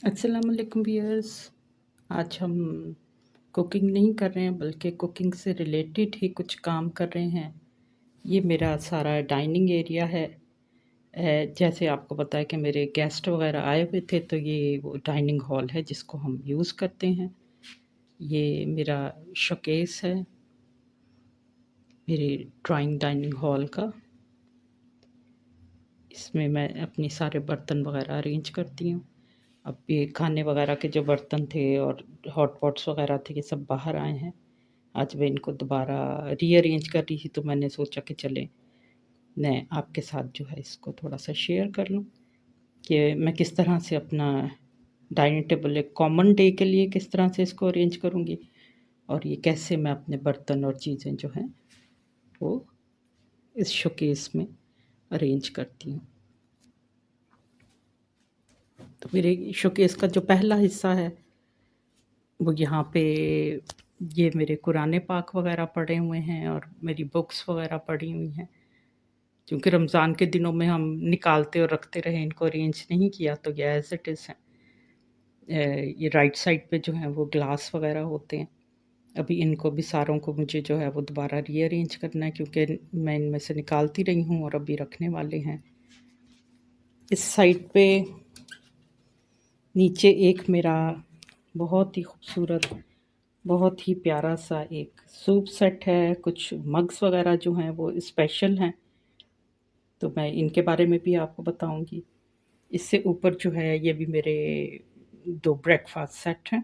अस्सलाम वालेकुम व्यूअर्स। आज हम कुकिंग नहीं कर रहे हैं बल्कि कुकिंग से रिलेटेड ही कुछ काम कर रहे हैं। ये मेरा सारा डाइनिंग एरिया है। जैसे आपको पता है कि मेरे गेस्ट वगैरह आए हुए थे, तो ये वो डाइनिंग हॉल है जिसको हम यूज़ करते हैं। ये मेरा शोकेस है मेरे ड्राइंग डाइनिंग हॉल का। इसमें मैं अपने सारे बर्तन वगैरह अरेंज करती हूँ। अब ये खाने वगैरह के जो बर्तन थे और हॉट पॉट्स वगैरह थे, ये सब बाहर आए हैं। आज मैं इनको दोबारा रीअरेंज कर रही थी, तो मैंने सोचा कि चलें मैं आपके साथ जो है इसको थोड़ा-सा शेयर कर लूँ कि मैं किस तरह से अपना डाइनिंग टेबल एक कॉमन डे के लिए किस तरह से इसको अरेंज करूँगी, और ये कैसे मैं अपने बर्तन और चीज़ें जो हैं वो इस शोकेस में अरेंज करती हूँ। तो मेरे शोकेस का जो पहला हिस्सा है वो यहाँ पे ये मेरे कुरान पाक वगैरह पड़े हुए हैं और मेरी बुक्स वगैरह पड़ी हुई हैं। क्योंकि रमज़ान के दिनों में हम निकालते और रखते रहे, इनको अरेंज नहीं किया, तो ये एज़ इट इज़ हैं। ये राइट साइड पे जो है वो ग्लास वगैरह होते हैं। अभी इनको भी सारों को मुझे जो है वो दोबारा रीअरेंज करना है, क्योंकि मैं इनमें से निकालती रही हूँ और अभी रखने वाले हैं। इस साइड पे नीचे एक मेरा बहुत ही खूबसूरत, बहुत ही प्यारा सा एक सूप सेट है। कुछ मग्स वगैरह जो हैं वो स्पेशल हैं, तो मैं इनके बारे में भी आपको बताऊंगी। इससे ऊपर जो है ये भी मेरे 2 ब्रेकफ़ास्ट सेट हैं।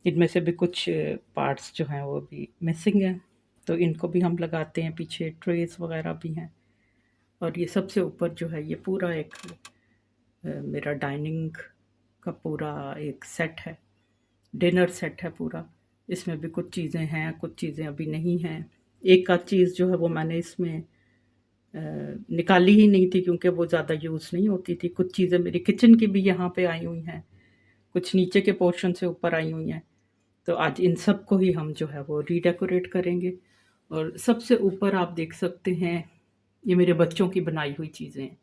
इनमें से भी कुछ पार्ट्स जो हैं वो भी मिसिंग हैं, तो इनको भी हम लगाते हैं। पीछे ट्रेस वगैरह भी हैं। और ये सबसे ऊपर जो है ये पूरा एक मेरा डाइनिंग का पूरा एक सेट है, डिनर सेट है पूरा। इसमें भी कुछ चीज़ें हैं, कुछ चीज़ें अभी नहीं हैं। एक आध चीज़ जो है वो मैंने इसमें निकाली ही नहीं थी, क्योंकि वो ज़्यादा यूज़ नहीं होती थी। कुछ चीज़ें मेरी किचन की भी यहाँ पे आई हुई हैं, कुछ नीचे के पोर्शन से ऊपर आई हुई हैं। तो आज इन सब को ही हम जो है वो रीडेकोरेट करेंगे। और सबसे ऊपर आप देख सकते हैं ये मेरे बच्चों की बनाई हुई चीज़ें हैं,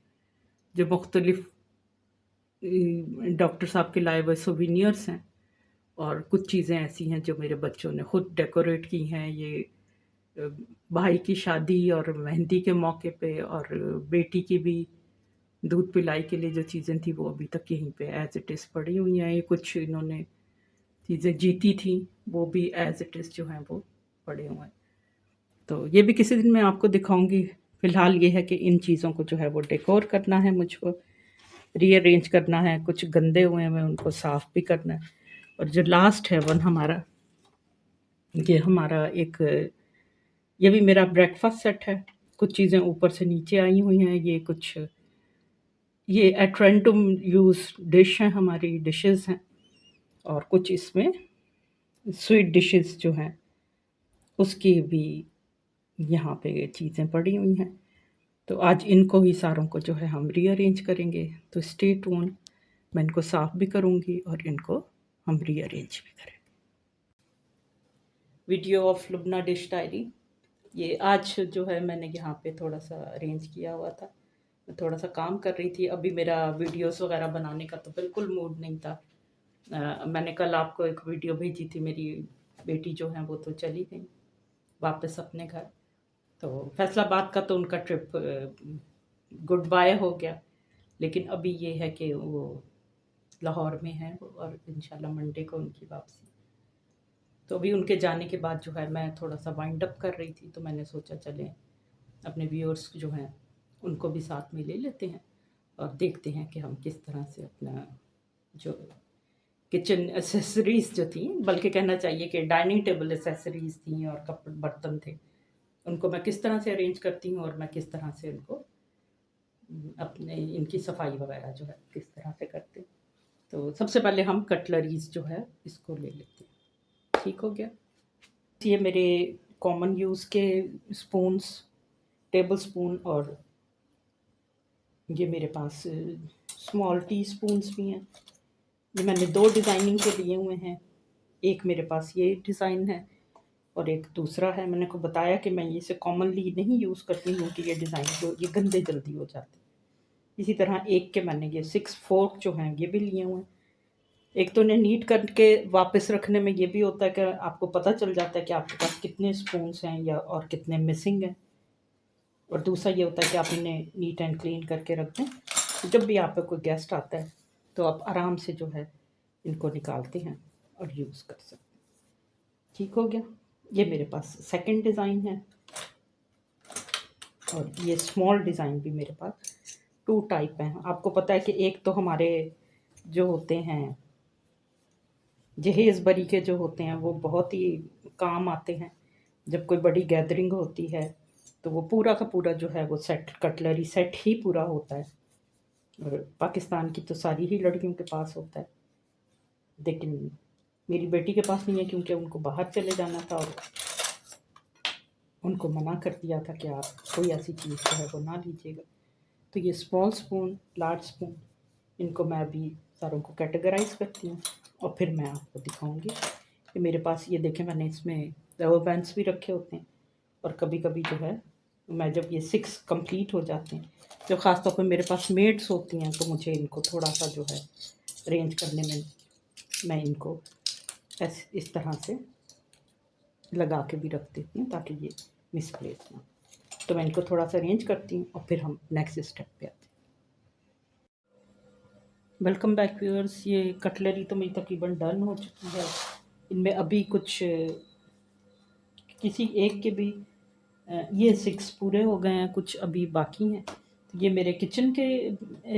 जो मुख्तलिफ डॉक्टर साहब के लाए हुए सोवेनियर्स हैं। और कुछ चीज़ें ऐसी हैं जो मेरे बच्चों ने खुद डेकोरेट की हैं। ये अ, भाई की शादी और मेहंदी के मौके पे, और बेटी की भी दूध पिलाई के लिए जो चीज़ें थी वो अभी तक यहीं पे एज़ इट इज़ पड़ी हुई हैं। ये कुछ इन्होंने चीज़ें जीती थी, वो भी एज़ इट इज़ जो हैं वो पड़े हुए हैं। तो ये भी किसी दिन मैं आपको दिखाऊँगी। फ़िलहाल ये है कि इन चीज़ों को जो है वो डेकोर करना है मुझको, रीअरेंज करना है। कुछ गंदे हुए हैं, उनको साफ़ भी करना है। और जो लास्ट है वन हमारा, ये हमारा एक, ये भी मेरा ब्रेकफ़ास्ट सेट है। कुछ चीज़ें ऊपर से नीचे आई हुई हैं। ये कुछ ये एट रैंडम यूज़ डिश हैं, हमारी डिशेज़ हैं। और कुछ इसमें स्वीट डिशेज़ जो हैं उसकी भी यहाँ पे ये चीज़ें पड़ी हुई हैं। तो आज इनको ही सारों को जो है हम रीअरेंज करेंगे। तो स्टे ट्यून्ड, मैं इनको साफ़ भी करूँगी और इनको हम रीअरेंज भी करेंगे। Video of Lubna dish diary. ये आज जो है मैंने यहाँ पे थोड़ा-सा अरेंज किया हुआ था। मैं थोड़ा-सा काम कर रही थी। अभी मेरा वीडियोज़ वग़ैरह बनाने का तो बिल्कुल मूड नहीं था। मैंने कल आपको एक वीडियो भेजी थी। मेरी बेटी जो है वो तो चली गई वापस अपने घर। तो फैसलाबाद का तो उनका ट्रिप गुड बाय हो गया। लेकिन अभी ये है कि वो लाहौर में हैं और इंशाल्लाह मंडे को उनकी वापसी। तो अभी उनके जाने के बाद जो है मैं थोड़ा-सा वाइंड अप कर रही थी, तो मैंने सोचा चलें अपने व्यूअर्स जो हैं उनको भी साथ में ले लेते हैं और देखते हैं कि हम किस तरह से अपना जो किचन एक्सेसरीज़ जो थी, बल्कि कहना चाहिए कि डाइनिंग टेबल एक्सेसरीज़ थी और बर्तन थे, उनको मैं किस तरह से अरेंज करती हूँ और मैं किस तरह से उनको अपने इनकी सफाई वगैरह जो है किस तरह से करते हैं। तो सबसे पहले हम कटलरीज़ जो है इसको ले लेते हैं। ठीक हो गया। ये मेरे कॉमन यूज़ के स्पून्स, टेबल स्पून, और ये मेरे पास स्मॉल टी स्पून्स भी हैं। ये मैंने 2 डिज़ाइनिंग के लिए हुए हैं। एक मेरे पास ये डिज़ाइन है और एक दूसरा है। मैंने आपको बताया कि मैं इसे कॉमनली नहीं यूज़ करती हूँ कि ये डिज़ाइन जो ये गंदे जल्दी हो जाते हैं। इसी तरह एक के मैंने ये 6 फोर्क जो हैं ये भी लिए हुए हैं। एक तो उन्हें नीट करके वापस रखने में ये भी होता है कि आपको पता चल जाता है कि आपके पास कितने स्पून्स हैं या और कितने मिसिंग हैं। और दूसरा ये होता है कि आप इन्हें नीट एंड क्लीन करके रख दें, तो जब भी आप पे कोई गेस्ट आता है तो आप आराम से जो है इनको निकालते हैं और यूज़ कर सकते हैं। ठीक हो गया। ये मेरे पास सेकंड डिज़ाइन है, और ये स्मॉल डिज़ाइन भी मेरे पास 2 टाइप हैं। आपको पता है कि एक तो हमारे जो होते हैं जहेज़ बरी के जो होते हैं वो बहुत ही काम आते हैं। जब कोई बड़ी गैदरिंग होती है तो वो पूरा का पूरा जो है वो सेट, कटलरी सेट ही पूरा होता है। और पाकिस्तान की तो सारी ही लड़कियों के पास होता है, लेकिन मेरी बेटी के पास नहीं है क्योंकि उनको बाहर चले जाना था और उनको मना कर दिया था कि आप कोई ऐसी चीज़ जो है वो ना लीजिएगा। तो ये स्मॉल स्पून, लार्ज स्पून, इनको मैं अभी सारों को कैटेगराइज़ करती हूँ और फिर मैं आपको दिखाऊँगी कि मेरे पास ये देखें मैंने इसमें रबर बैंड्स भी रखे होते हैं। और कभी-कभी जो है मैं जब ये 6 कंप्लीट हो जाते हैं, जो ख़ास तौर पे मेरे पास मेड्स होती हैं, तो मुझे इनको थोड़ा-सा जो है अरेंज करने में मैं इनको इस तरह से लगा के भी रख देती हूँ ताकि ये मिसप्लेस ना। तो मैं इनको थोड़ा-सा अरेंज करती हूँ और फिर हम नेक्स्ट स्टेप पे आते हैं। Welcome back viewers. ये कटलरी तो मेरी तकरीबन डन हो चुकी है। इनमें अभी कुछ किसी एक के भी ये 6 पूरे हो गए हैं, कुछ अभी बाकी हैं। तो ये मेरे किचन के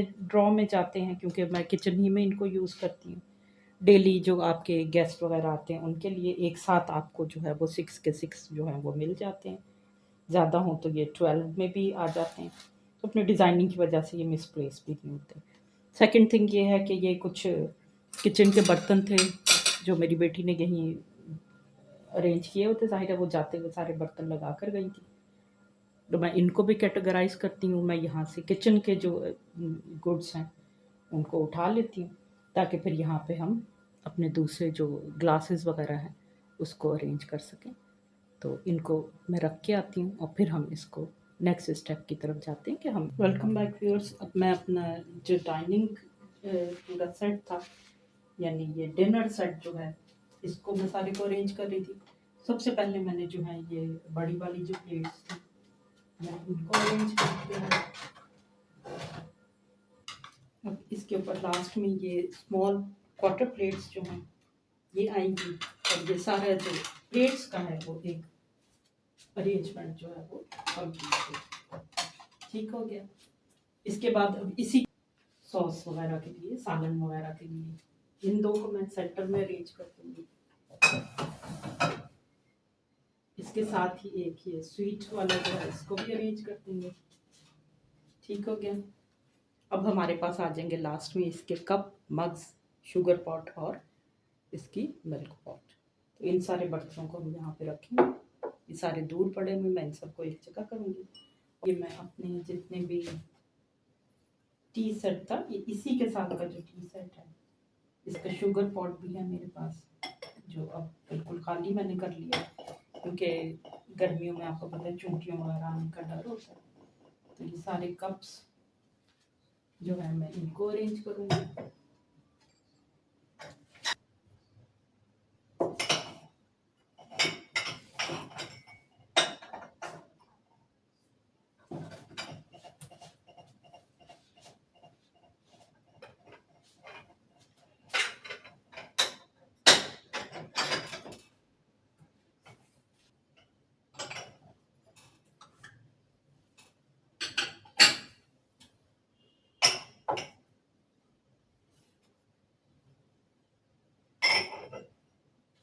ड्रॉ में जाते हैं क्योंकि मैं किचन ही में इनको यूज़ करती हूँ। डेली जो आपके गेस्ट वगैरह आते हैं उनके लिए एक साथ आपको जो है वो 6 के 6 जो हैं वो मिल जाते हैं। ज़्यादा हों तो ये 12 में भी आ जाते हैं। तो अपनी डिज़ाइनिंग की वजह से ये मिसप्लेस भी नहीं होते। सेकंड थिंग ये है कि ये कुछ किचन के बर्तन थे जो मेरी बेटी ने यहीं अरेंज किए होते, ज़ाहिर है वो जाते हुए सारे बर्तन लगा कर गई थी। तो मैं इनको भी कैटेगराइज़ करती हूँ। मैं यहाँ से किचन के जो गुड्स हैं उनको उठा लेती हूँ ताकि फिर यहाँ पे हम अपने दूसरे जो ग्लासेस वगैरह हैं उसको अरेंज कर सकें। तो इनको मैं रख के आती हूँ और फिर हम इसको नेक्स्ट स्टेप की तरफ जाते हैं कि हम वेलकम बैक व्यूअर्स। अब मैं अपना जो डाइनिंग पूरा सेट था, यानी ये डिनर सेट जो है, इसको मैं सारे को अरेंज कर रही थी। सबसे पहले मैंने जो है ये बड़ी वाली जो प्लेट्स थी मैं इनको अरेंज कर दिया। अब इसके ऊपर लास्ट में ये स्मॉल क्वार्टर प्लेट्स जो हैं ये आएंगी, और ये सारा जो प्लेट्स का है वो एक अरेंजमेंट जो है वो कंप्लीट हो। ठीक हो गया। इसके बाद अब इसी सॉस वगैरह के लिए, सालन वगैरह के लिए इन दो को मैं सेंटर में अरेंज कर दूंगी। इसके साथ ही एक ये स्वीट वाला जो है इसको भी अरेंज कर देंगे। ठीक हो गया। अब हमारे पास आ जाएंगे लास्ट में इसके कप, मग्स, शुगर पॉट और इसकी मिल्क पॉट। तो इन सारे बर्तनों को हम यहाँ पे रखेंगे। ये सारे दूर पड़े हुए, मैं इन सबको एक जगह करूँगी। ये मैं अपने जितने भी टी सेट था, ये इसी के साथ का जो टी सेट है, इसका शुगर पॉट भी है मेरे पास, जो अब बिल्कुल खाली मैंने कर लिया क्योंकि गर्मियों में आपको पता है चूंटियों वगैरह आने का डर होता है। तो ये सारे कप्स जो है मैं इनको अरेंज करूँगी।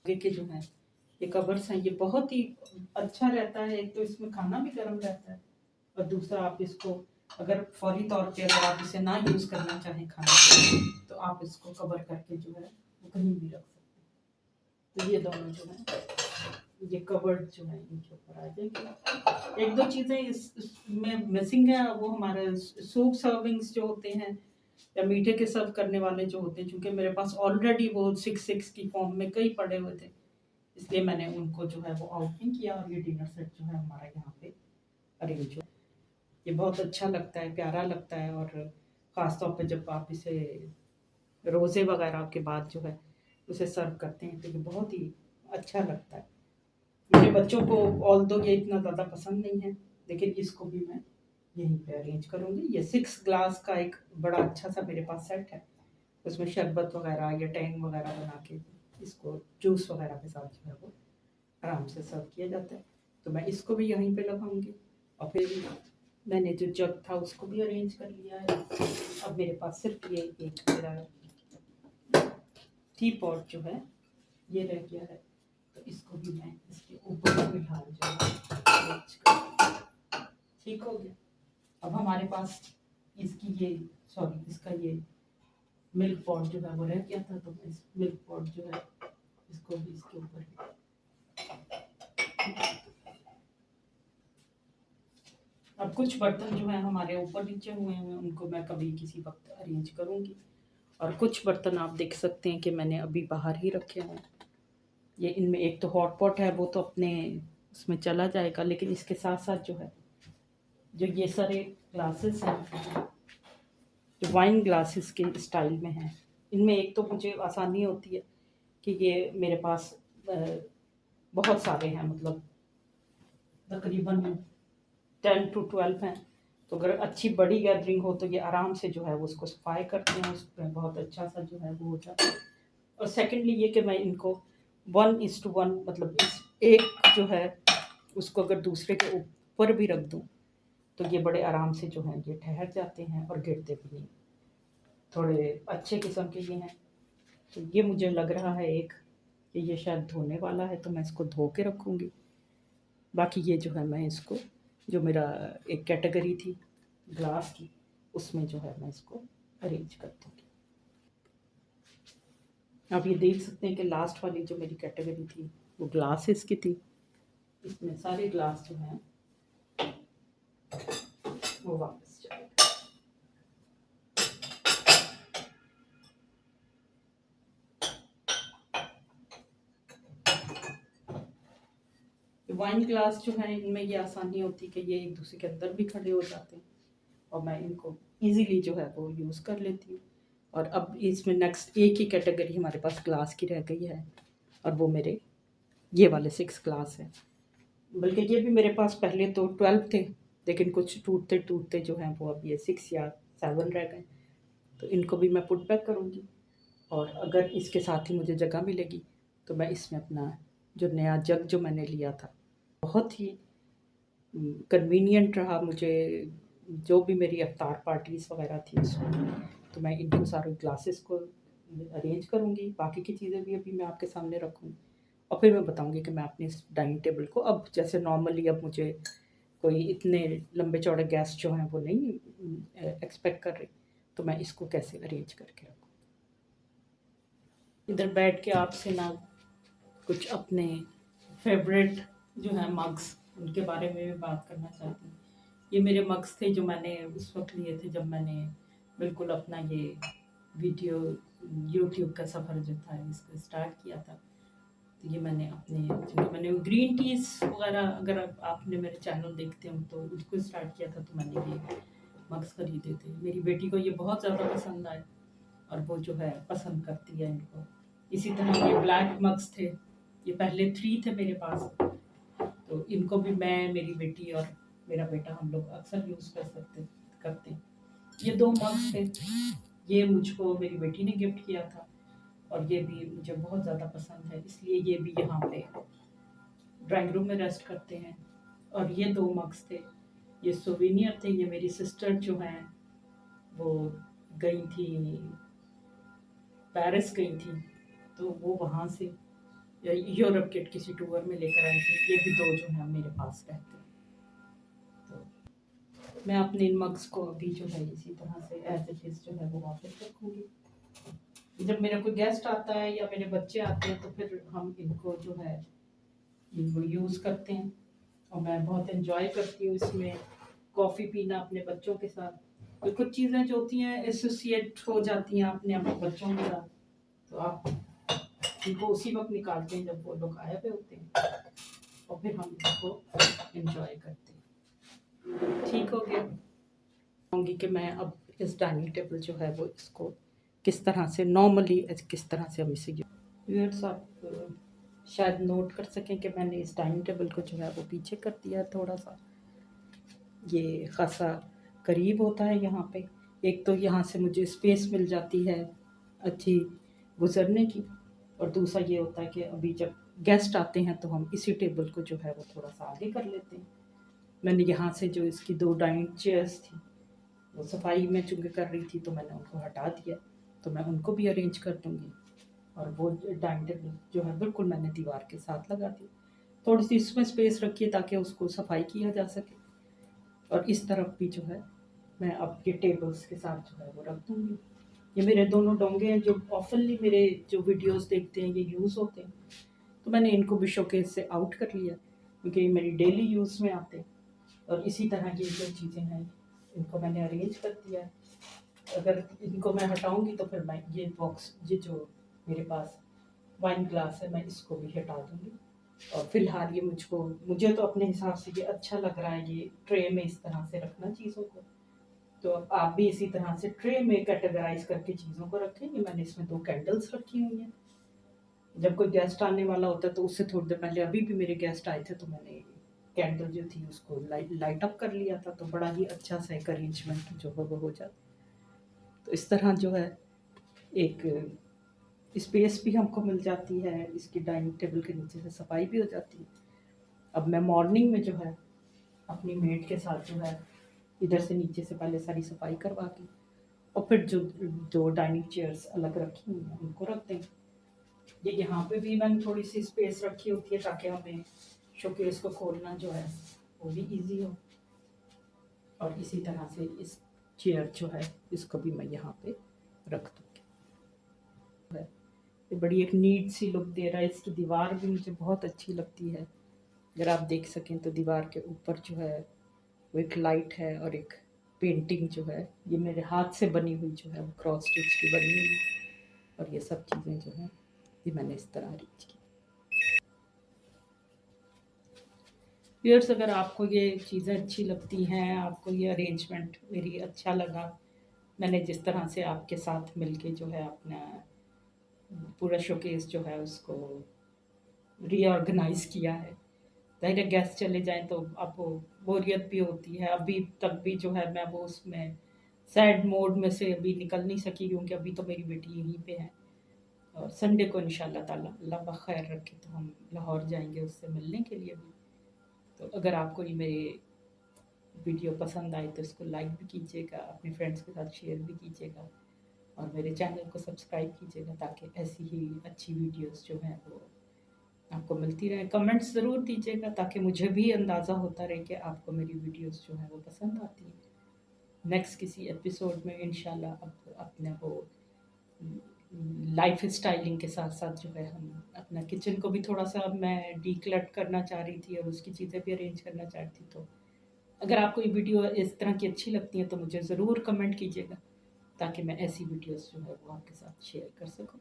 आगे के जो है ये कवर्स हैं, ये बहुत ही अच्छा रहता है। एक तो इसमें खाना भी गर्म रहता है, और दूसरा आप इसको अगर फौरी तौर पे अगर आप इसे ना यूज़ करना चाहें खाने के लिए, तो आप इसको कवर करके जो है वो कहीं भी रख सकते हैं। तो ये दोनों जो है ये कवर्ड जो है इनके ऊपर आ जाएंगे। एक दो चीज़ें इसमें मिसिंग है, वो हमारे सूप सर्विंग्स जो होते हैं या मीठे के सर्व करने वाले जो होते हैं, चूँकि मेरे पास ऑलरेडी वो 6 की फॉर्म में कई पड़े हुए थे, इसलिए मैंने उनको जो है वो आउट नहीं किया। और ये डिनर सेट जो है हमारा यहाँ पे अरेंज हो, ये बहुत अच्छा लगता है, प्यारा लगता है। और ख़ास तौर पे जब आप इसे रोज़े वगैरह के बाद जो है उसे सर्व करते हैं, तो ये बहुत ही अच्छा लगता है। मेरे बच्चों को ऑल्दो ये इतना ज़्यादा पसंद नहीं है, लेकिन इसको भी मैं यहीं पे अरेंज करूँगी। ये 6 ग्लास का एक बड़ा अच्छा-सा मेरे पास सेट है। उसमें शरबत वगैरह या टैंग वगैरह बना के इसको जूस वगैरह के साथ जो है वो आराम से सर्व किया जाता है। तो मैं इसको भी यहीं पे लगाऊंगी। और फिर मैंने जो जग था उसको भी अरेंज कर लिया है। अब मेरे पास सिर्फ ये एक मेरा टी पॉट जो है ये रह गया है, तो इसको भी मैं इसके ऊपर बिठा जो अरेंज कर। ठीक हो गया। अब हमारे पास इसका ये मिल्क पॉट जो है वो रह गया था, तो मैं इस मिल्क पॉट जो है इसको भी इसके ऊपर। अब कुछ बर्तन जो है हमारे ऊपर नीचे हुए हैं, उनको मैं कभी किसी वक्त अरेंज करूँगी। और कुछ बर्तन आप देख सकते हैं कि मैंने अभी बाहर ही रखे हैं। ये इनमें एक तो हॉट पॉट है, वो तो अपने उसमें चला जाएगा, लेकिन इसके साथ साथ जो है जो ये सारे ग्लासेस हैं जो वाइन ग्लासेस के स्टाइल में हैं, इनमें एक तो मुझे आसानी होती है कि ये मेरे पास बहुत सारे हैं, मतलब तकरीबन 10 to 12 हैं। तो अगर अच्छी बड़ी गैदरिंग हो तो ये आराम से जो है वो उसको सफाई करते हैं, उसमें बहुत अच्छा सा जो है वो हो जाता है। और सेकेंडली ये कि मैं इनको 1:1 मतलब इस एक जो है उसको अगर दूसरे के ऊपर भी रख दूँ तो ये बड़े आराम से जो है ये ठहर जाते हैं और गिरते भी नहीं। थोड़े अच्छे किस्म के ये हैं। तो ये मुझे लग रहा है एक कि ये शायद धोने वाला है, तो मैं इसको धो के रखूँगी। बाकी ये जो है मैं इसको जो मेरा एक कैटेगरी थी ग्लास की, उसमें जो है मैं इसको अरेंज कर दूँगी। आप ये देख सकते हैं कि लास्ट वाली जो मेरी कैटेगरी थी वो ग्लासेस की थी। इसमें सारे ग्लास जो हैं वो वापस जाएंगे। वाइन ग्लास जो है इनमें ये आसानी होती है कि ये एक दूसरे के अंदर भी खड़े हो जाते हैं और मैं इनको इजीली जो है वो यूज़ कर लेती हूँ। और अब इसमें नेक्स्ट एक ही कैटेगरी हमारे पास ग्लास की रह गई है, और वो मेरे ये वाले 6 ग्लास हैं। बल्कि ये भी मेरे पास पहले तो 12 थे, लेकिन कुछ टूटते टूटते जो हैं वो अब ये 6 या 7 रह गए। तो इनको भी मैं पुट बैक करूँगी, और अगर इसके साथ ही मुझे जगह मिलेगी तो मैं इसमें अपना जो नया जग जो मैंने लिया था, बहुत ही कन्वीनियंट रहा मुझे। जो भी मेरी अफ्तार पार्टीज़ वगैरह थी उसमें, तो मैं इनको सारे ग्लासेस को अरेंज करूँगी। बाकी की चीज़ें भी अभी मैं आपके सामने रखूँगी और फिर मैं बताऊँगी कि मैं अपने इस डाइनिंग टेबल को अब जैसे नॉर्मली अब मुझे कोई इतने लंबे चौड़े गेस्ट जो हैं वो नहीं एक्सपेक्ट कर रही, तो मैं इसको कैसे अरेंज करके रखूँ। इधर बैठ के आपसे ना कुछ अपने फेवरेट जो है मग्स उनके बारे में भी बात करना चाहती हूँ। ये मेरे मग्स थे जो मैंने उस वक्त लिए थे जब मैंने बिल्कुल अपना ये वीडियो यूट्यूब का सफ़र जो था इसको स्टार्ट किया था। तो ये मैंने अपने जो मैंने ग्रीन टीज़ वगैरह, अगर आपने मेरे चैनल देखते हो तो उसको स्टार्ट किया था, तो मैंने ये मग्स खरीदे थे। मेरी बेटी को ये बहुत ज़्यादा पसंद आए और वो जो है पसंद करती है इनको। इसी तरह ये ब्लैक मग्स थे, ये पहले 3 थे मेरे पास, तो इनको भी मैं, मेरी बेटी और मेरा बेटा हम लोग अक्सर यूज़ करते हैं। ये 2 मग्स थे, ये मुझको मेरी बेटी ने गिफ्ट किया था और ये भी मुझे बहुत ज़्यादा पसंद है, इसलिए ये भी यहाँ पे ड्राइंग रूम में रेस्ट करते हैं। और ये 2 मग्स थे, ये सोवेनियर थे। ये मेरी सिस्टर जो हैं वो गई थी, पेरिस गई थी, तो वो वहाँ से यूरोप के किसी टूर में लेकर आई थी। ये भी 2 जो हैं मेरे पास रहते हैं। तो मैं अपने इन मग्स को अभी जो है इसी तरह से एज इट इज़ जो है वो वापस रखूँगी। जब मेरा कोई गेस्ट आता है या मेरे बच्चे आते हैं तो फिर हम इनको जो है इनको यूज़ करते हैं और मैं बहुत एंजॉय करती हूँ इसमें कॉफ़ी पीना अपने बच्चों के साथ। तो कुछ चीज़ें जो होती हैं एसोसिएट हो जाती हैं अपने अपने बच्चों के साथ, तो आप इनको उसी वक्त निकालते हैं जब वो लोग आए हुए होते हैं और फिर हम इसको एंजॉय करते हैं। ठीक हो गया। कहूँगी कि मैं अब इस डाइनिंग टेबल जो है वो इसको किस तरह से नॉर्मली किस तरह से हम इसे व्यूअर्स आप शायद नोट कर सकें कि मैंने इस डाइनिंग टेबल को जो है वो पीछे कर दिया थोड़ा सा। ये खासा करीब होता है यहाँ पे। एक तो यहाँ से मुझे स्पेस मिल जाती है अच्छी गुजरने की, और दूसरा ये होता है कि अभी जब गेस्ट आते हैं तो हम इसी टेबल को जो है वो थोड़ा सा आगे कर लेते हैं। मैंने यहाँ से जो इसकी 2 डाइनिंग चेयर्स थी वो सफाई में चूँकि कर रही थी तो मैंने उनको हटा दिया, तो मैं उनको भी अरेंज कर दूँगी। और वो डाइनिंग टेबल जो है बिल्कुल मैंने दीवार के साथ लगा दी। थोड़ी सी इसमें स्पेस रखी है ताकि उसको सफाई किया जा सके। और इस तरफ भी जो है मैं अब ये टेबल्स के साथ जो है वो रख दूँगी। ये मेरे दोनों डोंगे हैं जो ऑफनली मेरे जो वीडियोस देखते हैं ये यूज़ होते हैं, तो मैंने इनको भी शोकेस से आउट कर लिया क्योंकि ये मेरी डेली यूज़ में आते हैं। और इसी तरह की जो चीज़ें हैं इनको मैंने अरेंज कर दिया है। अगर इनको मैं हटाऊंगी तो फिर मैं ये बॉक्स, ये जो मेरे पास वाइन ग्लास है, मैं इसको भी हटा दूंगी। और फिलहाल ये मुझे तो अपने हिसाब से ये अच्छा लग रहा है, ये ट्रे में इस तरह से रखना चीज़ों को। तो आप भी इसी तरह से ट्रे में कैटेगराइज करके चीज़ों को रखें। ये मैंने इसमें 2 कैंडल्स रखी हुई हैं। जब कोई गेस्ट आने वाला होता है तो उससे थोड़ी देर पहले अभी भी मेरे गेस्ट आए थे तो मैंने कैंडल जो थी उसको लाइट अप कर लिया था, तो बड़ा ही अच्छा सा एक अरेंजमेंट जो है वो हो जाता। तो इस तरह जो है एक स्पेस भी हमको मिल जाती है, इसकी डाइनिंग टेबल के नीचे से सफाई भी हो जाती है। अब मैं मॉर्निंग में जो है अपनी मेड के साथ जो है इधर से नीचे से पहले सारी सफाई करवा के और फिर जो 2 डाइनिंग चेयर्स अलग रखी हुई हैं उनको रख देंगे। ये यहाँ पे भी मैंने थोड़ी सी स्पेस रखी होती है ताकि हमें शोकेस को खोलना जो है वो भी इजी हो। और इसी तरह से इस चेयर जो है इसको भी मैं यहाँ पे रख दूँगी। ये बड़ी एक नीट सी लुक दे रहा है। इसकी दीवार भी मुझे बहुत अच्छी लगती है। अगर आप देख सकें तो दीवार के ऊपर जो है वो एक लाइट है और एक पेंटिंग जो है ये मेरे हाथ से बनी हुई जो है वो क्रॉस स्टिच की बनी हुई है। और ये सब चीज़ें जो हैं ये मैंने इस तरह अरेंज की। व्यूअर्स अगर आपको ये चीज़ें अच्छी लगती हैं, आपको ये अरेंजमेंट मेरी अच्छा लगा, मैंने जिस तरह से आपके साथ मिलके जो है अपना पूरा शोकेस जो है उसको रीऑर्गेनाइज़ किया है। ज़ाहिर है गेस्ट चले जाएँ तो अब वो बोरियत भी होती है। अभी तक भी जो है मैं वो उसमें सैड मोड में से अभी निकल नहीं सकी क्योंकि अभी तो मेरी बेटी यहीं पे है। और संडे को इंशाल्लाह ताला अल्लाह बख़ैर रखे तो हम लाहौर जाएँगे उससे मिलने के लिए भी। तो अगर आपको ये मेरे वीडियो पसंद आए तो इसको लाइक भी कीजिएगा, अपने फ्रेंड्स के साथ शेयर भी कीजिएगा और मेरे चैनल को सब्सक्राइब कीजिएगा ताकि ऐसी ही अच्छी वीडियोस जो हैं वो आपको मिलती रहे। कमेंट्स ज़रूर दीजिएगा ताकि मुझे भी अंदाज़ा होता रहे कि आपको मेरी वीडियोस जो हैं वो पसंद आती हैं। नेक्स्ट किसी एपिसोड में इंशाल्लाह अब अपने वो लाइफ स्टाइलिंग के साथ साथ जो है हम अपना किचन को भी थोड़ा सा मैं डीक्लट करना चाह रही थी और उसकी चीज़ें भी अरेंज करना चाह रही थी। तो अगर आपको ये वीडियो इस तरह की अच्छी लगती है तो मुझे ज़रूर कमेंट कीजिएगा ताकि मैं ऐसी वीडियोस जो है वो आपके साथ शेयर कर सकूं।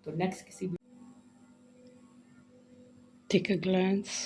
तो नेक्स्ट किसी टेक अ ग्लांस